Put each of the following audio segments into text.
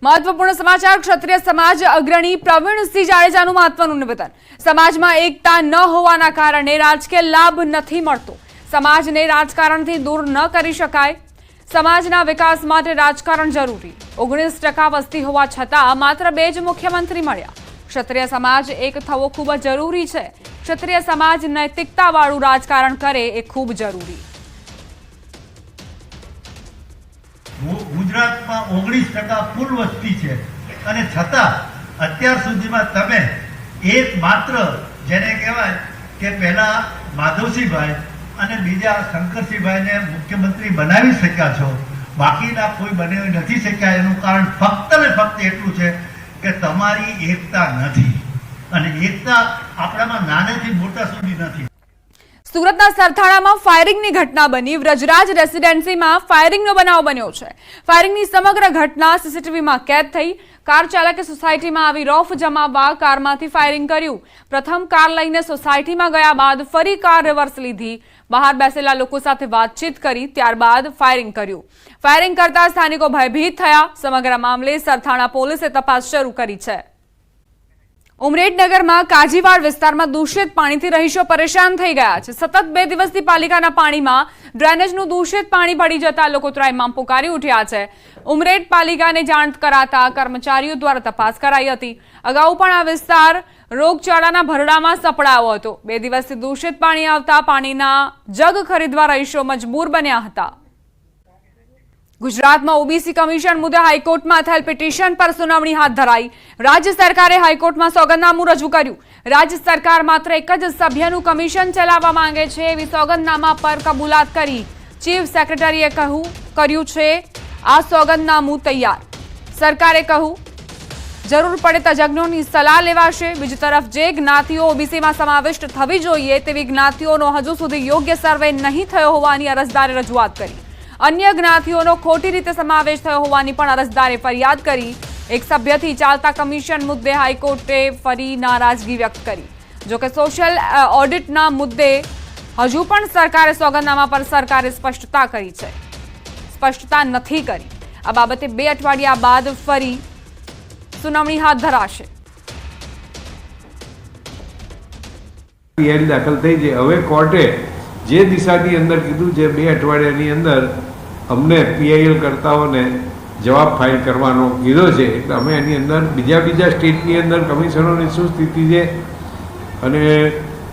महत्वपूर्ण समाचार क्षत्रिय समाज अग्रणी प्रवीणसिंह जाडेजाનું મહત્વનું નિવેદન। સમાજમાં એકતા ન હોવાના કારણે રાજકીય લાભ નથી મળતો। સમાજને રાજકારણથી દૂર ન કરી શકાય। સમાજના વિકાસ માટે રાજકારણ જરૂરી। 19% વસ્તી હોવા છતાં માત્ર 2 જ મુખ્યમંત્રી મળ્યા। ક્ષત્રિય સમાજ એક થવો ખૂબ જરૂરી છે। ક્ષત્રિય સમાજ નૈતિકતાવાળું રાજકારણ કરે એ ખૂબ જરૂરી। गुजरात में 19% कुल वस्ती है અને છતાં અત્યાર સુધીમાં તમે એકમાત્ર જેને કહેવાય કે પહેલા માધવસિંહભાઈ અને બીજા શંકરસિંહભાઈને મુખ્યમંત્રી બનાવી શક્યા છો, બાકીના કોઈ બનાવી નથી શક્યા। એનું કારણ ફક્ત ને ફક્ત એટલું છે કે તમારી એકતા નથી અને એકતા આપણામાં નાનેથી મોટા સુધી નથી। સુરતના સરથાણામાં ફાયરિંગની ઘટના બની। વ્રજરાજ રેસિડેન્સીમાં ફાયરિંગનો બનાવ બન્યો છે। ફાયરિંગની સમગ્ર ઘટના સીસીટીવીમાં કેદ થઈ। કાર ચાલકે સોસાયટીમાં આવી રોફ જમાવવા કારમાંથી ફાયરિંગ કર્યું। પ્રથમ કાર લઈને સોસાયટીમાં ગયા બાદ ફરી કાર રિવર્સ લીધી। બહાર બેસેલા લોકો સાથે વાતચીત કરી, ત્યારબાદ ફાયરિંગ કર્યું। ફાયરિંગ કરતા સ્થાનિકો ભયભીત થયા। સમગ્ર મામલે સરથાણા પોલીસે તપાસ શરૂ કરી છે। ઉમરેઠનગરમાં કાજીવાડ વિસ્તારમાં દૂષિત પાણીથી રહીશો પરેશાન થઈ ગયા છે। સતત 2 દિવસથી પાલિકાના પાણીમાં ડ્રેનેજનું દૂષિત પાણી ભળી જતા લોકો ત્રાહિમામ પુકારી ઉઠ્યા છે। ઉમરેઠ પાલિકાને જાણ કરાતા કર્મચારીઓ દ્વારા તપાસ કરાઈ હતી। અગાઉ પણ આ વિસ્તાર રોગચાળાના ભરડામાં સપડાયો હતો। 2 દિવસથી દૂષિત પાણી આવતા પાણીના જગ ખરીદવા રહીશો મજબૂર બન્યા હતા। ગુજરાતમાં ઓબીસી કમિશન મુદ્દે હાઈકોર્ટમાં થયેલ પિટિશન પર સુનાવણી હાથ ધરાઈ। રાજ્ય સરકારે હાઈકોર્ટમાં સોગંદનામું રજૂ કર્યું। રાજ્ય સરકાર માત્ર એક જ સભ્યનું કમિશન ચલાવવા માંગે છે એવી સોગંદનામા પર કબૂલાત કરી। ચીફ સેક્રેટરીએ કર્યું છે આ સોગંદનામું તૈયાર। સરકારે કહ્યું જરૂર પડે તજજ્ઞોની સલાહ લેવાશે। બીજી તરફ જે જ્ઞાતિઓ ઓબીસીમાં સમાવિષ્ટ થવી જોઈએ તેવી જ્ઞાતિઓનો હજુ સુધી યોગ્ય સર્વે નહીં થયો હોવાની અરજદારે રજૂઆત કરી। અન્ય જ્ઞાતિઓનો ખોટી રીતે સમાવેશ થયો હોવાની પણ અરજદારે ફરિયાદ કરી। એક સભ્યથી ચાલતા કમિશન મુદ્દે હાઈકોર્ટે ફરી નારાજગી વ્યક્ત કરી। જોકે સોશિયલ ઓડિટના મુદ્દે હજુ પણ સરકારે સોગંદનામા પર સરકારે સ્પષ્ટતા કરી છે, સ્પષ્ટતા નથી કરી। આ બાબતે 2 અઠવાડિયા બાદ ફરી સુનાવણી હાથ ધરાશે। દાખલ થઈ છે। હવે કોર્ટે જે દિશાની અંદર કીધું છે 2 અઠવાડિયાની અંદર અમને પીઆઈએલ કરતાઓને જવાબ ફાઇલ કરવાનો કીધો છે, એટલે અમે એની અંદર બીજા સ્ટેટની અંદર કમિશનરોની શું સ્થિતિ છે અને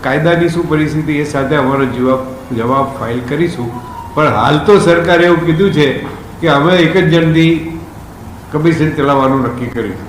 કાયદાની શું પરિસ્થિતિ એ સાથે અમારો જવાબ ફાઇલ કરીશું। પણ હાલ તો સરકારે એવું કીધું છે કે અમે એક જ જણથી કમિશન ચલાવવાનું નક્કી કર્યું।